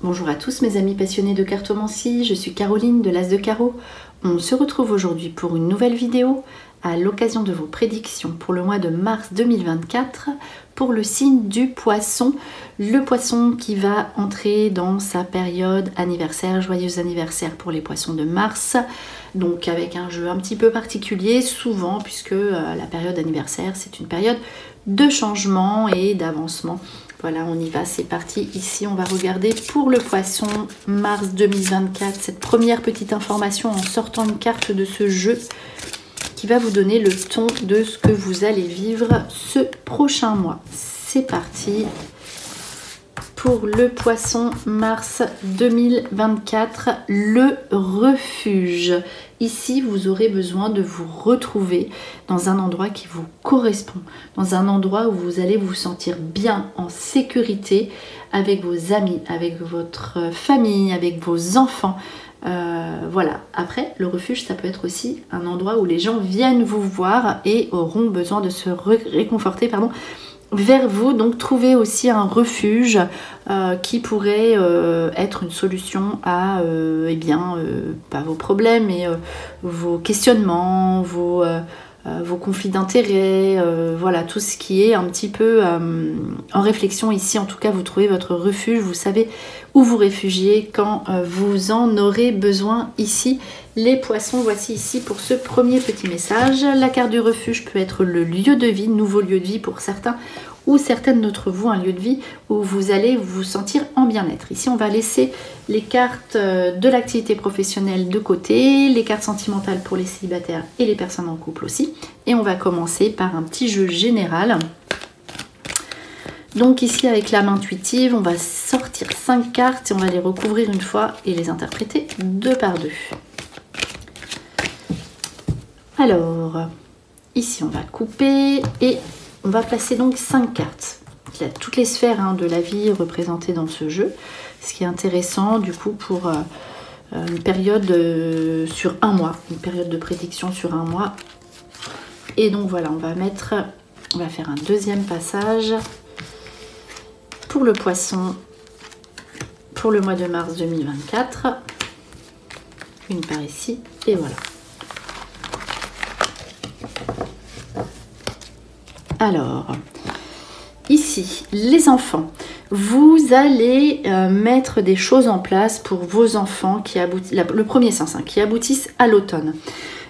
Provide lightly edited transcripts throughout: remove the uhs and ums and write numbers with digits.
Bonjour à tous mes amis passionnés de cartomancie, je suis Caroline de l'As de Carreau. On se retrouve aujourd'hui pour une nouvelle vidéo à l'occasion de vos prédictions pour le mois de mars 2024 pour le signe du poisson. Le poisson qui va entrer dans sa période anniversaire, joyeux anniversaire pour les poissons de mars. Donc avec un jeu un petit peu particulier souvent puisque la période anniversaire c'est une période de changement et d'avancement. Voilà, on y va, c'est parti. Ici, on va regarder pour le poisson mars 2024, cette première petite information en sortant une carte de ce jeu qui va vous donner le ton de ce que vous allez vivre ce prochain mois. C'est parti pour le poisson mars 2024, le refuge. Ici, vous aurez besoin de vous retrouver dans un endroit qui vous correspond, dans un endroit où vous allez vous sentir bien, en sécurité, avec vos amis, avec votre famille, avec vos enfants. Voilà. Après, le refuge, ça peut être aussi un endroit où les gens viennent vous voir et auront besoin de se réconforter, vers vous. Donc trouvez aussi un refuge qui pourrait être une solution à pas vos problèmes mais vos questionnements, vos conflits d'intérêts, voilà, tout ce qui est un petit peu en réflexion. Ici en tout cas vous trouvez votre refuge, vous savez où vous réfugier quand vous en aurez besoin. Ici les poissons, voici ici pour ce premier petit message. La carte du refuge peut être le lieu de vie, nouveau lieu de vie pour certains ou certaines d'entre vous, un lieu de vie où vous allez vous sentir en bien-être. Ici on va laisser les cartes de l'activité professionnelle de côté, les cartes sentimentales pour les célibataires et les personnes en couple aussi. Et on va commencer par un petit jeu général. Donc ici avec l'âme intuitive, on va sortir 5 cartes et on va les recouvrir une fois et les interpréter deux par deux. Alors, ici on va couper et on va placer donc 5 cartes. Il y a toutes les sphères de la vie représentées dans ce jeu. Ce qui est intéressant du coup pour une période sur un mois, une période de prédiction sur un mois. Et donc voilà, on va faire un deuxième passage pour le poisson pour le mois de mars 2024. Une par ici et voilà. Alors, ici, les enfants, vous allez mettre des choses en place pour vos enfants qui aboutissent, le premier sens, qui aboutissent à l'automne.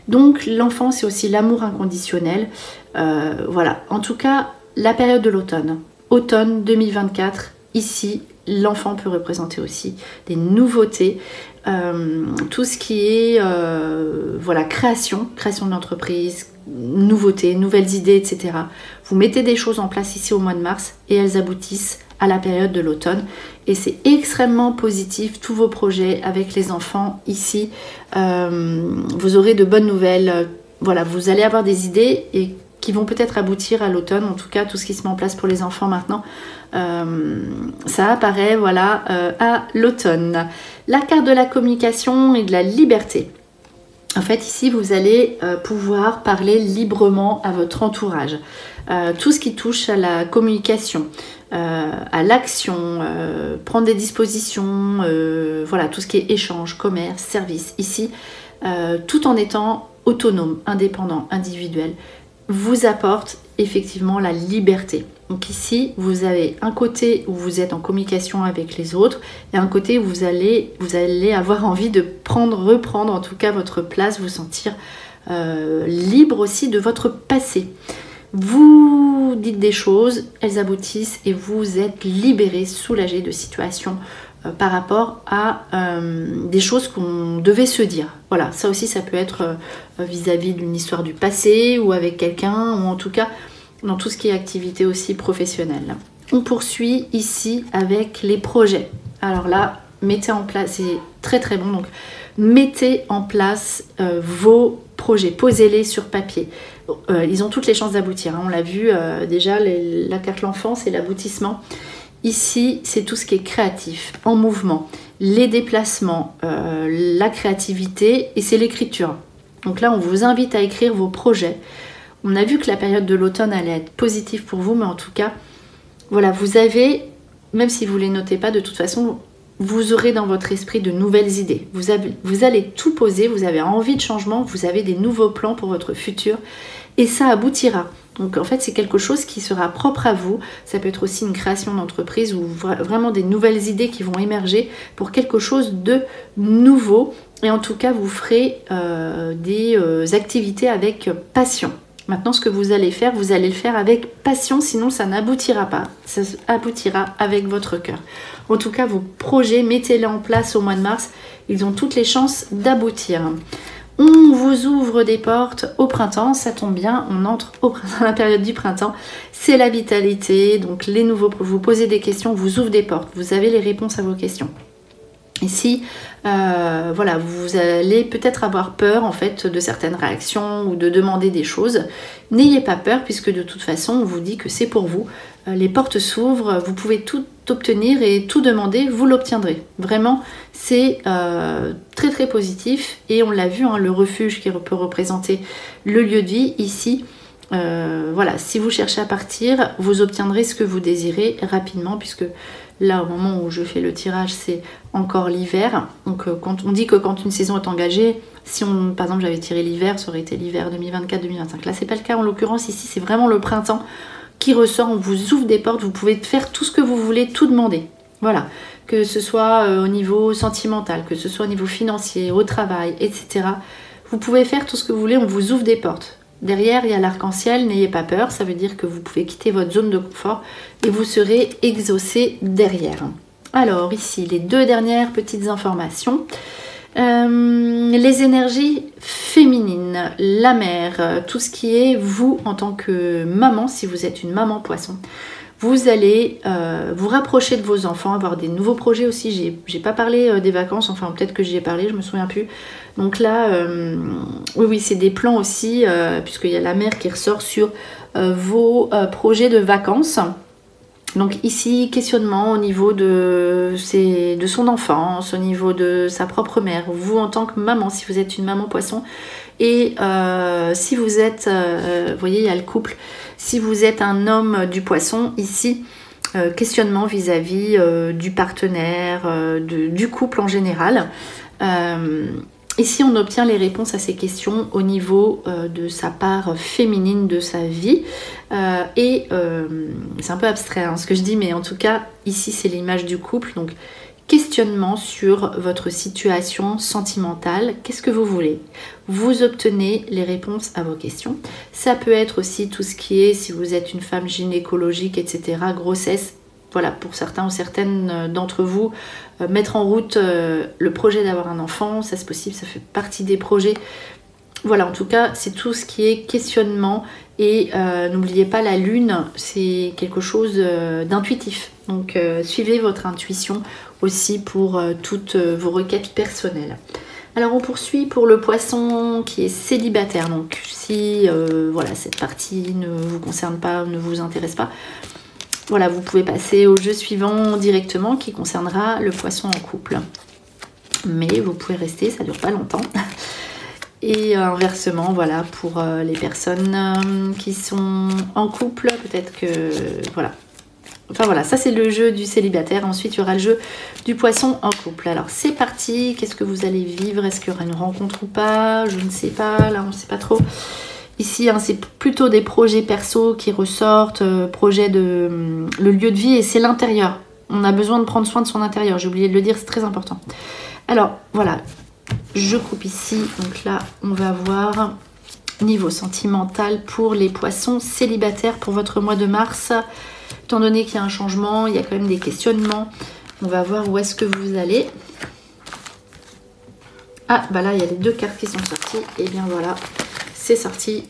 Donc, l'enfant, c'est aussi l'amour inconditionnel. Voilà, en tout cas, la période de l'automne. Automne 2024, ici, l'enfant peut représenter aussi des nouveautés. Tout ce qui est voilà, création d'entreprise, nouveautés, nouvelles idées, etc. Vous mettez des choses en place ici au mois de mars et elles aboutissent à la période de l'automne. Et c'est extrêmement positif, tous vos projets avec les enfants ici. Vous aurez de bonnes nouvelles. Voilà, vous allez avoir des idées et qui vont peut-être aboutir à l'automne. En tout cas, tout ce qui se met en place pour les enfants maintenant, ça apparaît voilà, à l'automne. La carte de la communication et de la liberté. En fait, ici, vous allez pouvoir parler librement à votre entourage. Tout ce qui touche à la communication, à l'action, prendre des dispositions, voilà, tout ce qui est échange, commerce, service. Ici, tout en étant autonome, indépendant, individuel, vous apporte effectivement la liberté. Donc ici, vous avez un côté où vous êtes en communication avec les autres et un côté où vous allez avoir envie de reprendre en tout cas votre place, vous sentir libre aussi de votre passé. Vous dites des choses, elles aboutissent et vous êtes libéré, soulagé de situations par rapport à des choses qu'on devait se dire. Voilà, ça aussi ça peut être vis-à-vis d'une histoire du passé ou avec quelqu'un ou en tout cas dans tout ce qui est activité aussi professionnelle. On poursuit ici avec les projets. Alors là, mettez en place, c'est très très bon, donc mettez en place vos projets, posez-les sur papier. Ils ont toutes les chances d'aboutir, on l'a vu déjà, la carte l'enfant, c'est l'aboutissement. Ici, c'est tout ce qui est créatif, en mouvement, les déplacements, la créativité et c'est l'écriture. Donc là, on vous invite à écrire vos projets. On a vu que la période de l'automne allait être positive pour vous, mais en tout cas, voilà, vous avez, même si vous ne les notez pas, de toute façon, vous aurez dans votre esprit de nouvelles idées. Vous allez tout poser, vous avez envie de changement, vous avez des nouveaux plans pour votre futur et ça aboutira. Donc en fait, c'est quelque chose qui sera propre à vous. Ça peut être aussi une création d'entreprise ou vraiment des nouvelles idées qui vont émerger pour quelque chose de nouveau. Et en tout cas, vous ferez des activités avec passion. Maintenant, ce que vous allez le faire avec passion, sinon ça n'aboutira pas. Ça aboutira avec votre cœur. En tout cas, vos projets, mettez-les en place au mois de mars. Ils ont toutes les chances d'aboutir. On vous ouvre des portes au printemps, ça tombe bien, on entre au printemps, la période du printemps. C'est la vitalité, donc les nouveaux, vous posez des questions, vous ouvrez des portes, vous avez les réponses à vos questions. Ici, voilà, vous allez peut-être avoir peur en fait de certaines réactions ou de demander des choses. N'ayez pas peur puisque de toute façon on vous dit que c'est pour vous. Les portes s'ouvrent, vous pouvez tout obtenir et tout demander, vous l'obtiendrez. Vraiment, c'est très très positif et on l'a vu, hein, le refuge qui peut représenter le lieu de vie ici. Voilà, si vous cherchez à partir, vous obtiendrez ce que vous désirez rapidement puisque là, au moment où je fais le tirage, c'est encore l'hiver. Donc, quand on dit que quand une saison est engagée, si par exemple, j'avais tiré l'hiver, ça aurait été l'hiver 2024-2025. Là, c'est pas le cas. En l'occurrence, ici, c'est vraiment le printemps qui ressort. On vous ouvre des portes. Vous pouvez faire tout ce que vous voulez, tout demander. Voilà. Que ce soit au niveau sentimental, que ce soit au niveau financier, au travail, etc. Vous pouvez faire tout ce que vous voulez. On vous ouvre des portes. Derrière, il y a l'arc-en-ciel, n'ayez pas peur, ça veut dire que vous pouvez quitter votre zone de confort et vous serez exaucé derrière. Alors ici, les deux dernières petites informations. Les énergies féminines, la mère, tout ce qui est vous en tant que maman, si vous êtes une maman poisson. Vous allez vous rapprocher de vos enfants, avoir des nouveaux projets aussi. J'ai pas parlé des vacances, enfin peut-être que j'y ai parlé, je me souviens plus. Donc là, oui, c'est des plans aussi, puisqu'il y a la mère qui ressort sur vos projets de vacances. Donc ici, questionnement au niveau de son enfance, au niveau de sa propre mère. Vous en tant que maman, si vous êtes une maman poisson, et si vous êtes, vous voyez, il y a le couple. Si vous êtes un homme du poisson, ici, questionnement vis-à-vis du partenaire, du couple en général. Ici, on obtient les réponses à ces questions au niveau de sa part féminine de sa vie. C'est un peu abstrait hein, ce que je dis, mais en tout cas, ici, c'est l'image du couple. Donc, questionnement sur votre situation sentimentale. Qu'est-ce que vous voulez? Vous obtenez les réponses à vos questions. Ça peut être aussi tout ce qui est, si vous êtes une femme gynécologique, etc., grossesse. Voilà, pour certains ou certaines d'entre vous, mettre en route le projet d'avoir un enfant, ça c'est possible, ça fait partie des projets. Voilà, en tout cas, c'est tout ce qui est questionnement. Et n'oubliez pas, la lune, c'est quelque chose d'intuitif. Donc, suivez votre intuition aussi pour toutes vos requêtes personnelles. Alors, on poursuit pour le poisson qui est célibataire. Donc, si voilà, cette partie ne vous concerne pas, ne vous intéresse pas, voilà, vous pouvez passer au jeu suivant directement qui concernera le poisson en couple. Mais vous pouvez rester, ça dure pas longtemps. Et inversement, voilà, pour les personnes qui sont en couple, peut-être que, voilà. Enfin voilà, ça c'est le jeu du célibataire. Ensuite, il y aura le jeu du poisson en couple. Alors, c'est parti. Qu'est-ce que vous allez vivre? Est-ce qu'il y aura une rencontre ou pas? Je ne sais pas, là, on ne sait pas trop. Ici, hein, c'est plutôt des projets perso qui ressortent, projet de le lieu de vie et c'est l'intérieur. On a besoin de prendre soin de son intérieur. J'ai oublié de le dire, c'est très important. Alors, voilà. Je coupe ici, donc là on va voir niveau sentimental pour les poissons célibataires pour votre mois de mars. Étant donné qu'il y a un changement, il y a quand même des questionnements. On va voir où est-ce que vous allez. Ah bah là il y a les deux cartes qui sont sorties. Et bien voilà, c'est sorti.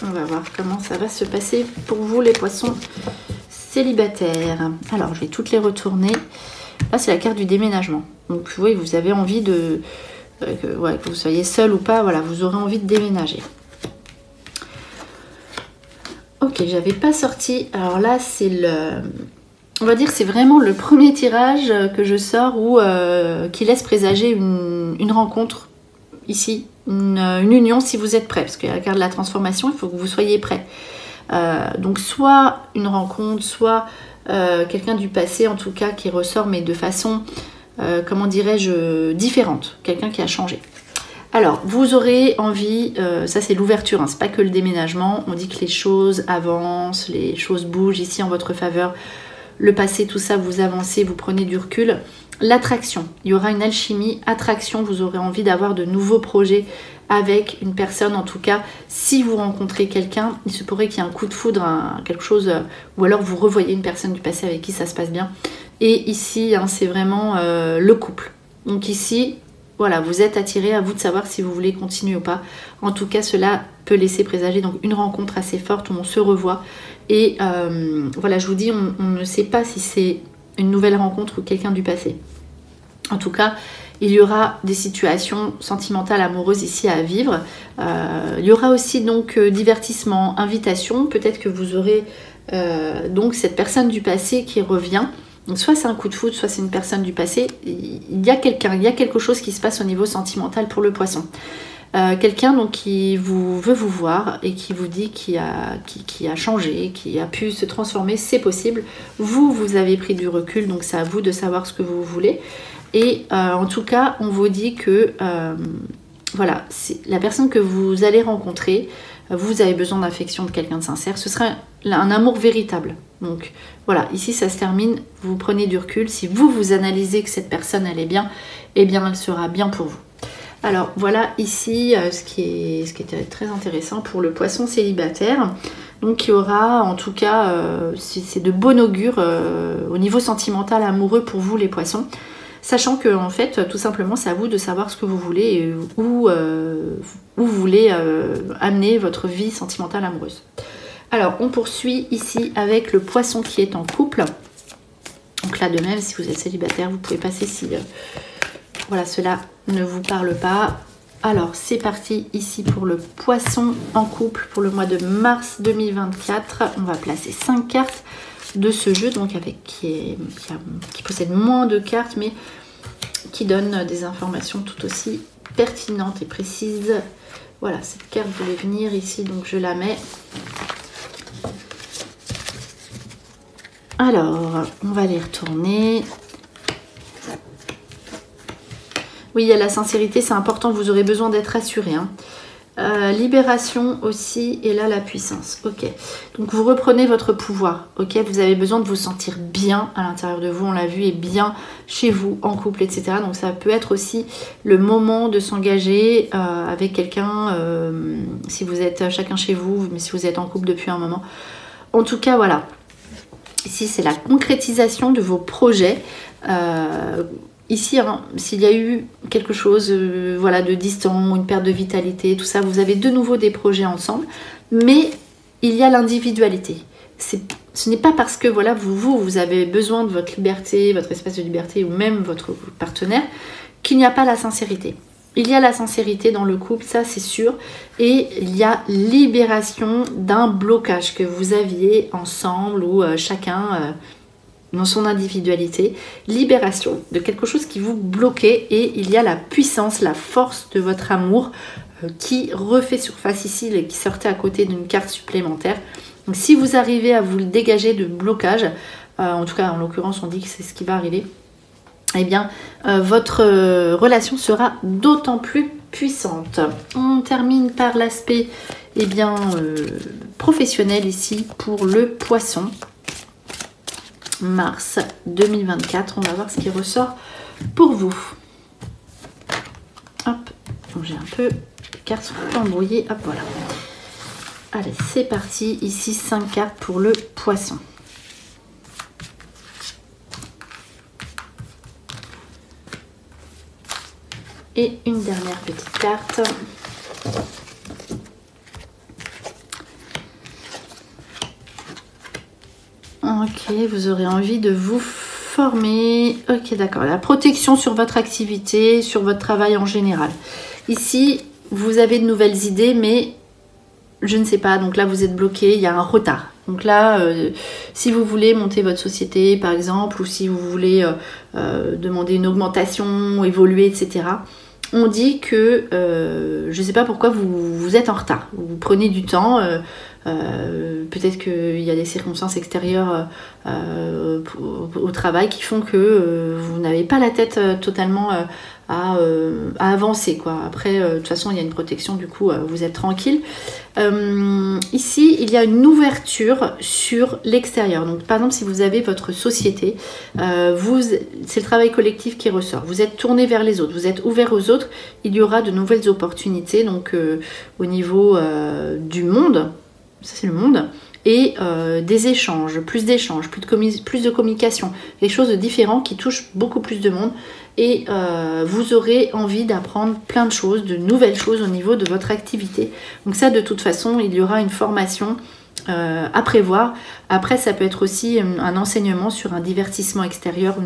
On va voir comment ça va se passer pour vous les poissons célibataires. Alors je vais toutes les retourner. Là c'est la carte du déménagement. Donc oui, vous avez envie de que vous soyez seul ou pas, voilà, vous aurez envie de déménager. Ok, j'avais pas sorti. Alors là, c'est on va dire c'est vraiment le premier tirage que je sors où qui laisse présager une rencontre ici, une union si vous êtes prêt, parce qu'il y a la carte de la transformation, il faut que vous soyez prêt. Donc soit une rencontre, soit quelqu'un du passé en tout cas qui ressort, mais de façon, comment dirais-je, différente, quelqu'un qui a changé. Alors, vous aurez envie, ça c'est l'ouverture, hein, c'est pas que le déménagement, on dit que les choses avancent, les choses bougent ici en votre faveur, le passé, tout ça, vous avancez, vous prenez du recul. L'attraction, il y aura une alchimie, attraction, vous aurez envie d'avoir de nouveaux projets avec une personne, en tout cas, si vous rencontrez quelqu'un, il se pourrait qu'il y ait un coup de foudre, quelque chose, ou alors vous revoyez une personne du passé avec qui ça se passe bien. Et ici, hein, c'est vraiment le couple. Donc ici, voilà, vous êtes attirés, à vous de savoir si vous voulez continuer ou pas. En tout cas, cela peut laisser présager donc une rencontre assez forte où on se revoit. Et voilà, je vous dis, on ne sait pas si c'est une nouvelle rencontre ou quelqu'un du passé. En tout cas, il y aura des situations sentimentales, amoureuses ici à vivre. Il y aura aussi donc divertissement, invitation. Peut-être que vous aurez donc cette personne du passé qui revient. Donc soit c'est un coup de foudre, soit c'est une personne du passé. Il y a quelque chose qui se passe au niveau sentimental pour le poisson. Quelqu'un donc qui veut vous voir et qui vous dit qui a changé, qui a pu se transformer, c'est possible. Vous avez pris du recul, donc c'est à vous de savoir ce que vous voulez. Et en tout cas, on vous dit que voilà, la personne que vous allez rencontrer, vous avez besoin d'affection de quelqu'un de sincère, ce sera un amour véritable. Donc voilà, ici ça se termine, vous prenez du recul. Si vous analysez que cette personne elle est bien, eh bien elle sera bien pour vous. Alors voilà ici ce qui est très intéressant pour le poisson célibataire. Donc il y aura en tout cas, c'est de bon augure au niveau sentimental amoureux pour vous les poissons. Sachant que en fait tout simplement c'est à vous de savoir ce que vous voulez et où vous voulez amener votre vie sentimentale amoureuse. Alors on poursuit ici avec le poisson qui est en couple. Donc là de même si vous êtes célibataire vous pouvez passer si voilà cela ne vous parle pas. Alors c'est parti ici pour le poisson en couple pour le mois de mars 2024. On va placer 5 cartes de ce jeu donc qui possède moins de cartes mais qui donne des informations tout aussi pertinentes et précises. Voilà, cette carte devait venir ici donc je la mets. Alors on va les retourner. Oui, il y a la sincérité, c'est important, vous aurez besoin d'être rassuré. Hein. Libération aussi, et là la puissance. Ok, donc vous reprenez votre pouvoir. Ok, vous avez besoin de vous sentir bien à l'intérieur de vous, on l'a vu, et bien chez vous, en couple, etc. Donc ça peut être aussi le moment de s'engager avec quelqu'un, si vous êtes chacun chez vous, mais si vous êtes en couple depuis un moment. En tout cas, voilà. Ici, c'est la concrétisation de vos projets. Ici, hein, s'il y a eu quelque chose voilà, de distant, une perte de vitalité, tout ça, vous avez de nouveau des projets ensemble, mais il y a l'individualité. Ce n'est pas parce que voilà, vous avez besoin de votre liberté, votre espace de liberté, ou même votre partenaire, qu'il n'y a pas la sincérité. Il y a la sincérité dans le couple, ça c'est sûr, et il y a libération d'un blocage que vous aviez ensemble, ou chacun... dans son individualité, libération de quelque chose qui vous bloquait et il y a la puissance, la force de votre amour qui refait surface ici et qui sortait à côté d'une carte supplémentaire. Donc si vous arrivez à vous le dégager de blocage, en tout cas en l'occurrence on dit que c'est ce qui va arriver, eh bien votre relation sera d'autant plus puissante. On termine par l'aspect eh bien, professionnel ici pour le poisson. Mars 2024, on va voir ce qui ressort pour vous. Hop, j'ai un peu les cartes sont un peu embrouillées. Hop, voilà. Allez, c'est parti. Ici, 5 cartes pour le poisson. Et une dernière petite carte. Ok, vous aurez envie de vous former. Ok, d'accord. La protection sur votre activité, sur votre travail en général. Ici, vous avez de nouvelles idées, mais je ne sais pas. Donc là, vous êtes bloqué, il y a un retard. Donc là, si vous voulez monter votre société, par exemple, ou si vous voulez demander une augmentation, évoluer, etc., on dit que, je ne sais pas pourquoi vous êtes en retard. Vous prenez du temps, peut-être qu'il y a des circonstances extérieures au travail qui font que vous n'avez pas la tête totalement à avancer, quoi. Après, de toute façon, il y a une protection, du coup, vous êtes tranquille. Ici, il y a une ouverture sur l'extérieur. Donc, par exemple, si vous avez votre société, c'est le travail collectif qui ressort. Vous êtes tourné vers les autres, vous êtes ouvert aux autres. Il y aura de nouvelles opportunités, donc au niveau du monde, ça c'est le monde, et des échanges, plus de communication, des choses différentes qui touchent beaucoup plus de monde. Et vous aurez envie d'apprendre plein de choses, de nouvelles choses au niveau de votre activité. Donc ça, de toute façon, il y aura une formation à prévoir. Après, ça peut être aussi un enseignement sur un divertissement extérieur,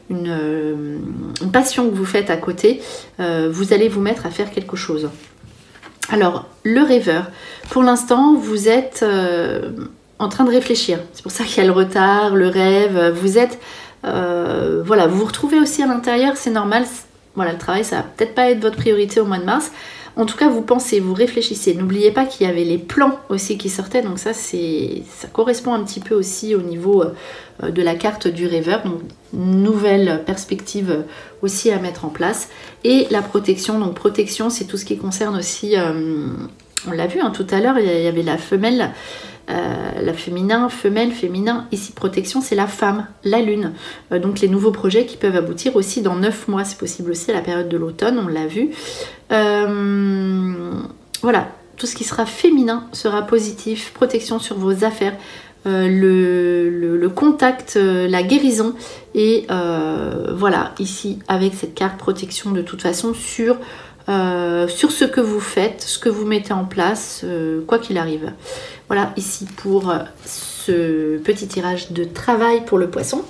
une passion que vous faites à côté. Vous allez vous mettre à faire quelque chose. Alors, le rêveur, pour l'instant, vous êtes en train de réfléchir. C'est pour ça qu'il y a le retard, le rêve. Vous êtes... voilà, vous vous retrouvez aussi à l'intérieur, c'est normal. Voilà, le travail, ça va peut-être pas être votre priorité au mois de mars. En tout cas, vous pensez, vous réfléchissez. N'oubliez pas qu'il y avait les plans aussi qui sortaient. Donc ça correspond un petit peu aussi au niveau de la carte du rêveur. Donc, nouvelle perspective aussi à mettre en place. Et la protection. Donc, protection, c'est tout ce qui concerne aussi... on l'a vu tout à l'heure, il y avait la femelle... la féminin, femelle, féminin. Ici, protection, c'est la femme, la lune. Donc, les nouveaux projets qui peuvent aboutir aussi dans 9 mois. C'est possible aussi à la période de l'automne, on l'a vu. Voilà, tout ce qui sera féminin sera positif. Protection sur vos affaires, le contact, la guérison. Et voilà, ici, avec cette carte protection, de toute façon, sur ce que vous faites, ce que vous mettez en place, quoi qu'il arrive. Voilà, ici pour ce petit tirage de travail pour le poisson.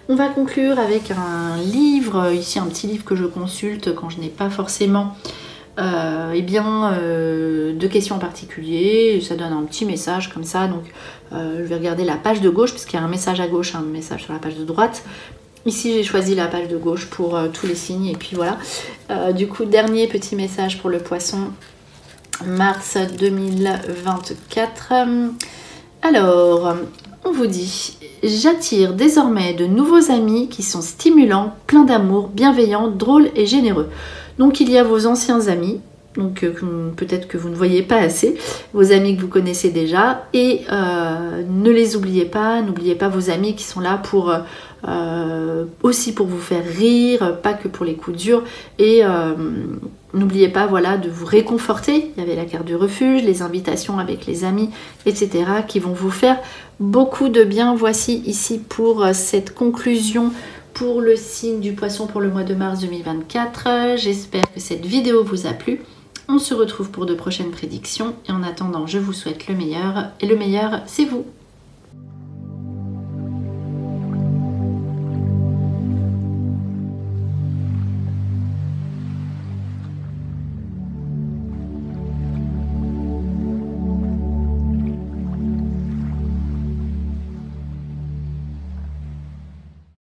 On va conclure avec un livre, ici un petit livre que je consulte quand je n'ai pas forcément de questions en particulier. Ça donne un petit message comme ça, donc je vais regarder la page de gauche parce qu'il y a un message à gauche, un message sur la page de droite. Ici, j'ai choisi la page de gauche pour tous les signes. Et puis voilà. Du coup, dernier petit message pour le poisson. Mars 2024. Alors, on vous dit... J'attire désormais de nouveaux amis qui sont stimulants, pleins d'amour, bienveillants, drôles et généreux. Donc, il y a vos anciens amis. Donc peut-être que vous ne voyez pas assez, vos amis que vous connaissez déjà, et ne les oubliez pas, n'oubliez pas vos amis qui sont là pour aussi pour vous faire rire, pas que pour les coups durs, et n'oubliez pas, voilà, de vous réconforter. Il y avait la carte du refuge, les invitations avec les amis, etc. qui vont vous faire beaucoup de bien. Voici ici pour cette conclusion pour le signe du poisson pour le mois de mars 2024. J'espère que cette vidéo vous a plu. On se retrouve pour de prochaines prédictions et en attendant, je vous souhaite le meilleur et le meilleur, c'est vous.